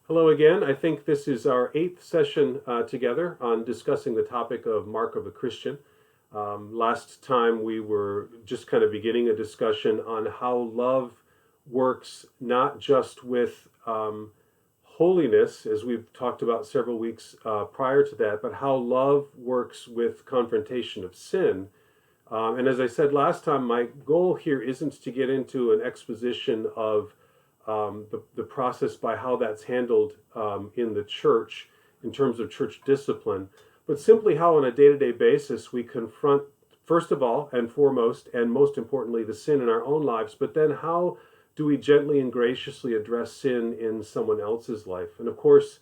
Hello again. I think this is our eighth session together on discussing the topic of Mark of a Christian. Last time we were just kind of beginning a discussion on how love works not just with holiness, as we've talked about several weeks prior to that, but how love works with confrontation of sin. And as I said last time, my goal here isn't to get into an exposition of the process by how that's handled in the church in terms of church discipline, but simply how on a day-to-day basis we confront, first of all and foremost, and most importantly, the sin in our own lives, but then how do we gently and graciously address sin in someone else's life? And of course,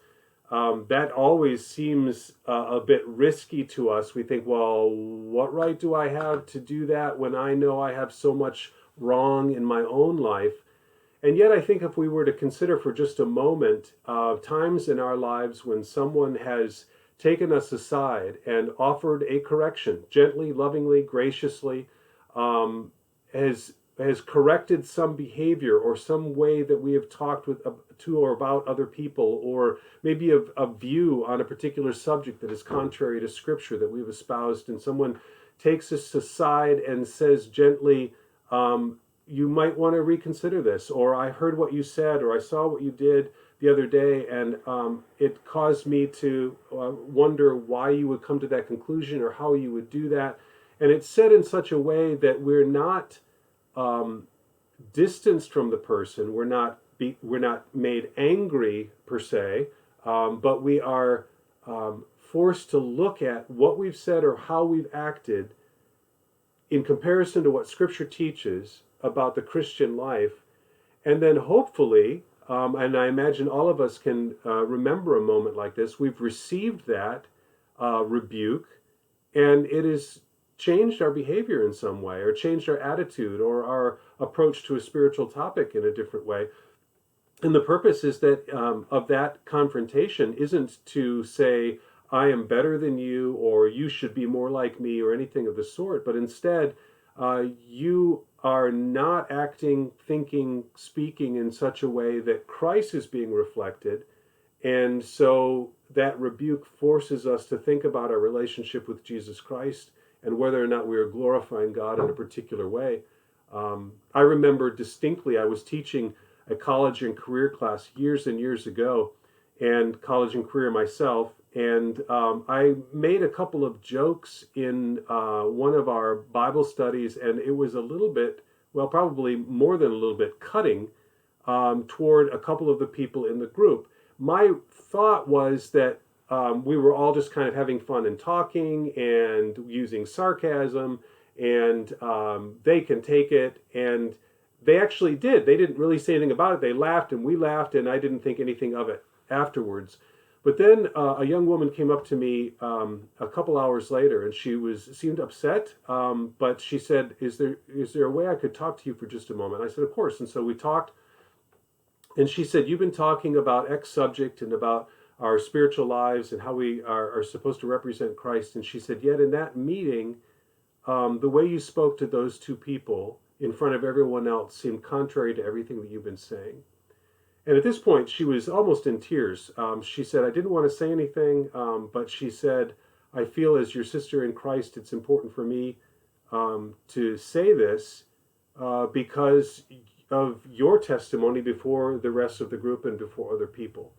that always seems a bit risky to us. We think, well, what right do I have to do that when I know I have so much wrong in my own life? And yet, I think if we were to consider for just a moment times in our lives when someone has taken us aside and offered a correction, gently, lovingly, graciously, um, has corrected some behavior or some way that we have talked to or about other people, or maybe a view on a particular subject that is contrary to Scripture that we've espoused, and someone takes us aside and says gently, you might want to reconsider this, or I heard what you said, or I saw what you did the other day, and it caused me to wonder why you would come to that conclusion or how you would do that. And it's said in such a way that we're not um, distanced from the person. We're not made angry per se, but we are forced to look at what we've said or how we've acted in comparison to what Scripture teaches about the Christian life, and then hopefully, and I imagine all of us can remember a moment like this. We've received that rebuke, and it has changed our behavior in some way, or changed our attitude, or our approach to a spiritual topic in a different way. And the purpose is that of that confrontation isn't to say, I am better than you, or you should be more like me, or anything of the sort, but instead, you are not acting, thinking, speaking in such a way that Christ is being reflected. And so that rebuke forces us to think about our relationship with Jesus Christ and whether or not we are glorifying God in a particular way. I remember distinctly, I was teaching a college and career class years and years ago, and college and career myself. And I made a couple of jokes in one of our Bible studies, and it was a little bit, well, probably more than a little bit, cutting toward a couple of the people in the group. My thought was that we were all just kind of having fun and talking and using sarcasm, and they can take it. And they actually did. They didn't really say anything about it. They laughed, and we laughed, and I didn't think anything of it afterwards. But then a young woman came up to me a couple hours later, and seemed upset. But she said, "Is there a way I could talk to you for just a moment?" I said, "Of course." And so we talked, and she said, "You've been talking about X subject and about our spiritual lives and how we are supposed to represent Christ." And she said, "Yet in that meeting, the way you spoke to those two people in front of everyone else seemed contrary to everything that you've been saying." And at this point, she was almost in tears. She said, "I didn't want to say anything, but she said, I feel as your sister in Christ, it's important for me to say this because of your testimony before the rest of the group and before other people."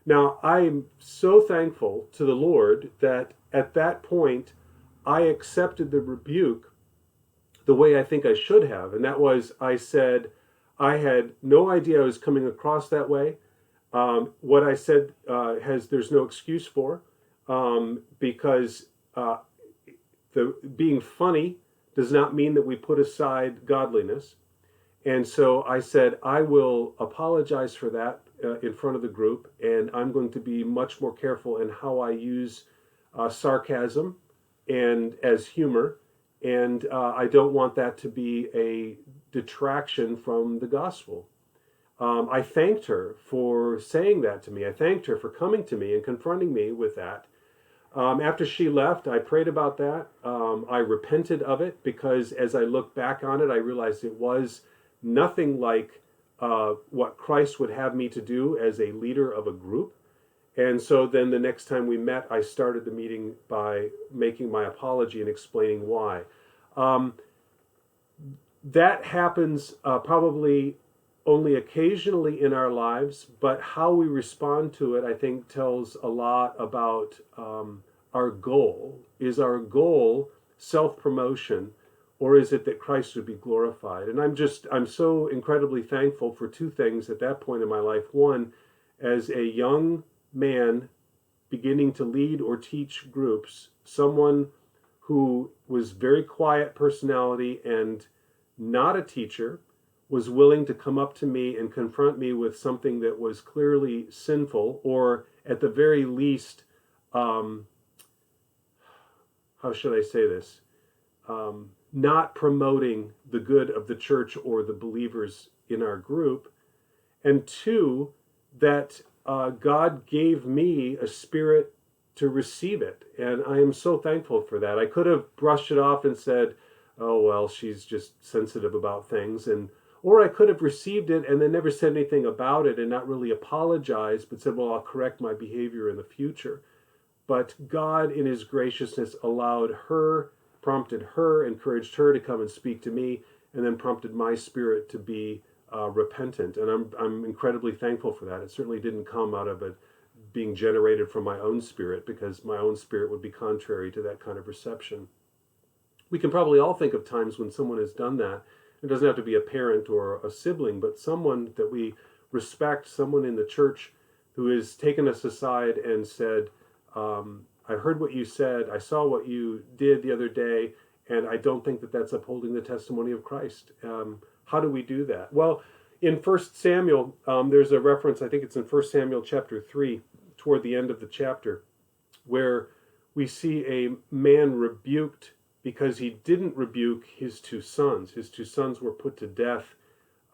Now, I'm so thankful to the Lord that at that point, I accepted the rebuke the way I think I should have. And that was, I said, I had no idea I was coming across that way. What I said there's no excuse for, because the being funny does not mean that we put aside godliness. And so I said, I will apologize for that in front of the group, and I'm going to be much more careful in how I use sarcasm and as humor, and I don't want that to be a detraction from the gospel. I thanked her for saying that to me. I thanked her for coming to me and confronting me with that. After she left, I prayed about that. I repented of it because as I look back on it, I realized it was nothing like what Christ would have me to do as a leader of a group. And so then the next time we met, I started the meeting by making my apology and explaining why. That happens probably only occasionally in our lives, but how we respond to it, I think, tells a lot about our goal. Is our goal self-promotion, or is it that Christ would be glorified? And I'm so incredibly thankful for two things at that point in my life. One, as a young man beginning to lead or teach groups, someone who was very quiet personality and not a teacher was willing to come up to me and confront me with something that was clearly sinful, or at the very least, how should I say this? Not promoting the good of the church or the believers in our group. And two, that God gave me a spirit to receive it. And I am so thankful for that. I could have brushed it off and said, oh, well, she's just sensitive about things. Or I could have received it and then never said anything about it and not really apologized, but said, well, I'll correct my behavior in the future. But God, in his graciousness, prompted her, encouraged her to come and speak to me, and then prompted my spirit to be repentant. And I'm incredibly thankful for that. It certainly didn't come out of it being generated from my own spirit, because my own spirit would be contrary to that kind of reception. We can probably all think of times when someone has done that. It doesn't have to be a parent or a sibling, but someone that we respect, someone in the church who has taken us aside and said, I heard what you said, I saw what you did the other day, and I don't think that that's upholding the testimony of Christ. How do we do that? Well, in 1 Samuel, there's a reference, I think it's in 1 Samuel chapter 3, toward the end of the chapter, where we see a man rebuked because he didn't rebuke his two sons. His two sons were put to death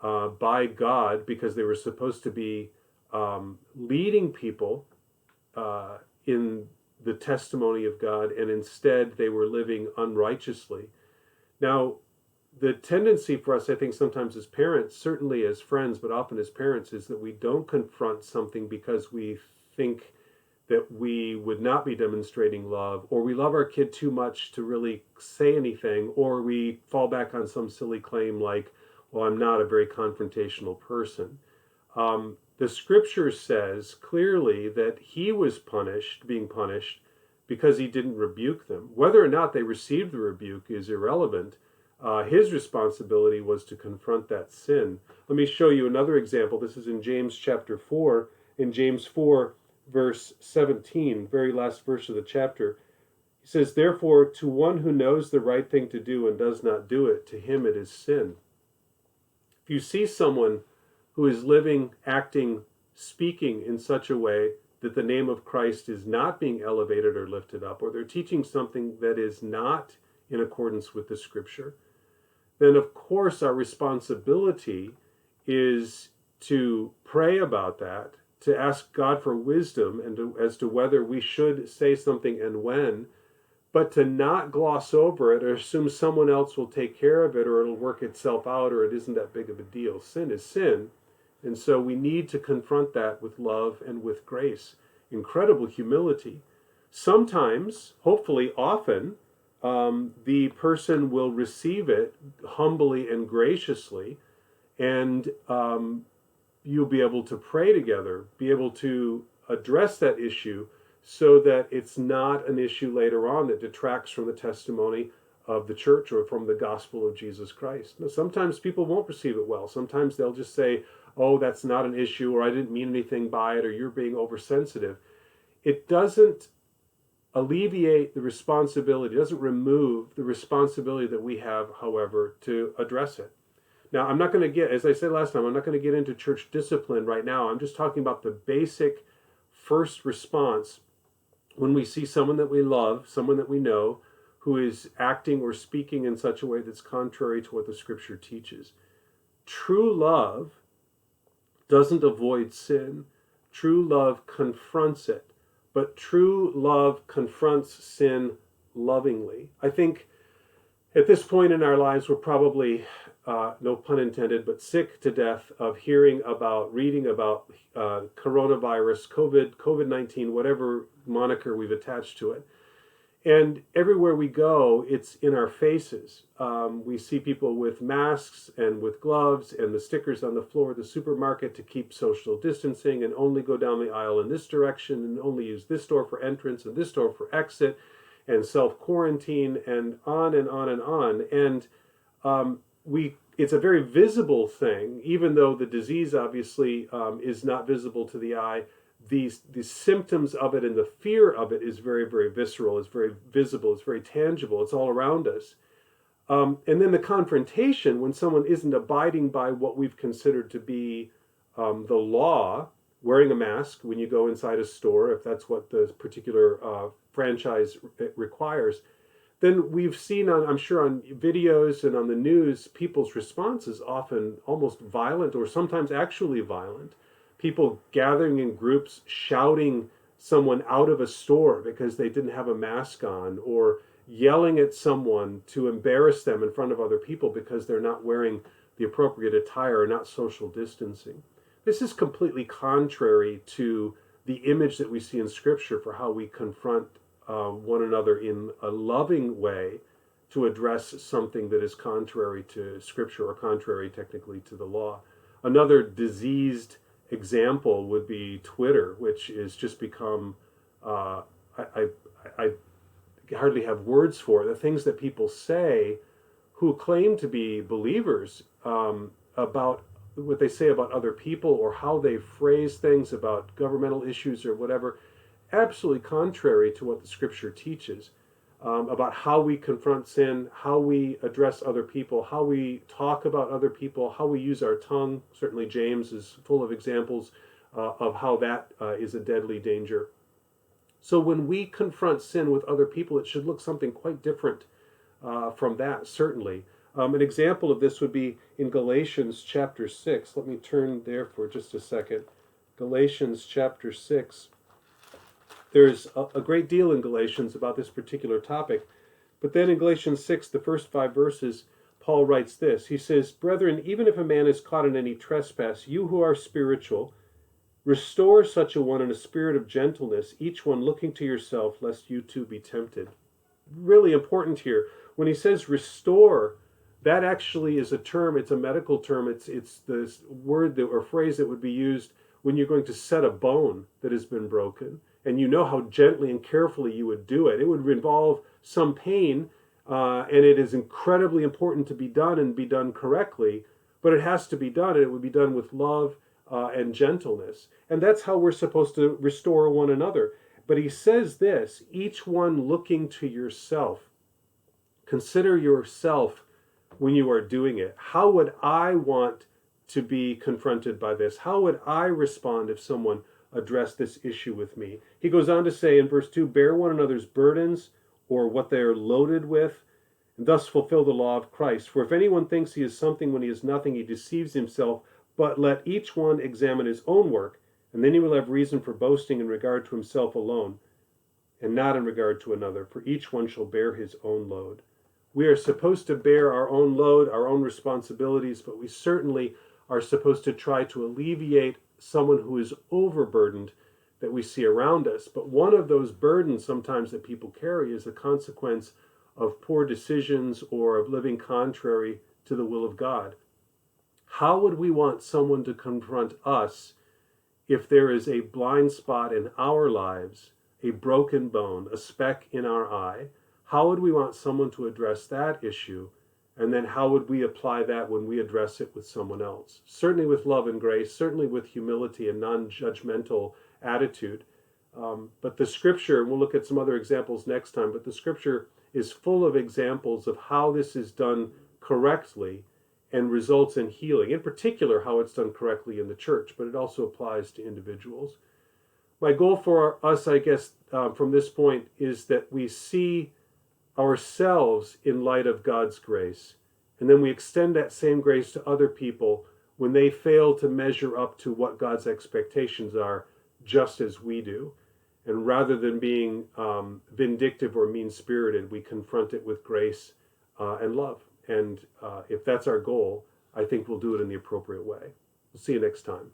by God because they were supposed to be leading people in the testimony of God, and instead they were living unrighteously. Now, the tendency for us, I think, sometimes as parents, certainly as friends, but often as parents, is that we don't confront something because we think that we would not be demonstrating love, or we love our kid too much to really say anything, or we fall back on some silly claim like, well, I'm not a very confrontational person. The scripture says clearly that he was being punished, because he didn't rebuke them. Whether or not they received the rebuke is irrelevant. His responsibility was to confront that sin. Let me show you another example. This is in James chapter 4. In James 4, verse 17, very last verse of the chapter, he says, therefore, to one who knows the right thing to do and does not do it, to him it is sin. If you see someone who is living, acting, speaking in such a way that the name of Christ is not being elevated or lifted up, or they're teaching something that is not in accordance with the scripture, then of course our responsibility is to pray about that, to ask God for wisdom as to whether we should say something and when, but to not gloss over it or assume someone else will take care of it, or it'll work itself out, or it isn't that big of a deal. Sin is sin, and so we need to confront that with love and with grace. Incredible humility. Sometimes, hopefully often, the person will receive it humbly and graciously, and you'll be able to pray together, be able to address that issue so that it's not an issue later on that detracts from the testimony of the church or from the gospel of Jesus Christ. Now, sometimes people won't receive it well. Sometimes they'll just say, oh, that's not an issue, or I didn't mean anything by it, or you're being oversensitive. It doesn't alleviate the responsibility, it doesn't remove the responsibility that we have, however, to address it. Now, I'm not going to get, as I said last time, I'm not going to get into church discipline right now. I'm just talking about the basic first response when we see someone that we love, someone that we know, who is acting or speaking in such a way that's contrary to what the scripture teaches. True love doesn't avoid sin. True love confronts it. But true love confronts sin lovingly. I think At this point in our lives, we're probably, no pun intended, but sick to death of hearing about, reading about coronavirus, COVID-19, whatever moniker we've attached to it. And everywhere we go, it's in our faces. We see people with masks and with gloves and the stickers on the floor of the supermarket to keep social distancing and only go down the aisle in this direction and only use this door for entrance and this door for exit and self-quarantine and on and on and on. And it's a very visible thing, even though the disease obviously is not visible to the eye. The symptoms of it and the fear of it is very, very visceral. It's very visible. It's very tangible. It's all around us. And then the confrontation when someone isn't abiding by what we've considered to be the law, wearing a mask when you go inside a store, if that's what the particular franchise requires, then we've seen, I'm sure, on videos and on the news, people's responses often almost violent or sometimes actually violent. People gathering in groups, shouting someone out of a store because they didn't have a mask on, or yelling at someone to embarrass them in front of other people because they're not wearing the appropriate attire or not social distancing. This is completely contrary to the image that we see in Scripture for how we confront one another in a loving way to address something that is contrary to Scripture or contrary technically to the law. Another diseased example would be Twitter, which has just become, I hardly have words for it. The things that people say who claim to be believers about what they say about other people or how they phrase things about governmental issues or whatever, absolutely contrary to what the Scripture teaches about how we confront sin, how we address other people, how we talk about other people, how we use our tongue. Certainly James is full of examples of how that is a deadly danger. So when we confront sin with other people, it should look something quite different from that, certainly. An example of this would be in Galatians chapter 6. Let me turn there for just a second. Galatians chapter 6. There's a great deal in Galatians about this particular topic. But then in Galatians 6, the first 5 verses, Paul writes this. He says, "Brethren, even if a man is caught in any trespass, you who are spiritual, restore such a one in a spirit of gentleness, each one looking to yourself, lest you too be tempted." Really important here. When he says restore, that actually is a term, it's a medical term. It's the word or phrase that would be used when you're going to set a bone that has been broken. And you know how gently and carefully you would do it. It would involve some pain, and it is incredibly important to be done and be done correctly, but it has to be done, and it would be done with love and gentleness. And that's how we're supposed to restore one another. But he says this, each one looking to yourself. Consider yourself when you are doing it. How would I want to be confronted by this? How would I respond if someone address this issue with me? He goes on to say in verse 2, "Bear one another's burdens," or what they are loaded with, "and thus fulfill the law of Christ. For if anyone thinks he is something when he is nothing, he deceives himself. But let each one examine his own work, and then he will have reason for boasting in regard to himself alone, and not in regard to another. For each one shall bear his own load." We are supposed to bear our own load, our own responsibilities, but we certainly are supposed to try to alleviate someone who is overburdened that we see around us. But one of those burdens sometimes that people carry is a consequence of poor decisions or of living contrary to the will of God. How would we want someone to confront us if there is a blind spot in our lives, a broken bone, a speck in our eye? How would we want someone to address that issue? And then how would we apply that when we address it with someone else? Certainly with love and grace, certainly with humility and non-judgmental attitude. But the Scripture, we'll look at some other examples next time, but the Scripture is full of examples of how this is done correctly and results in healing. In particular, how it's done correctly in the church, but it also applies to individuals. My goal for us, I guess, from this point is that we see ourselves in light of God's grace. And then we extend that same grace to other people when they fail to measure up to what God's expectations are, just as we do. And rather than being vindictive or mean-spirited, we confront it with grace and love. And if that's our goal, I think we'll do it in the appropriate way. We'll see you next time.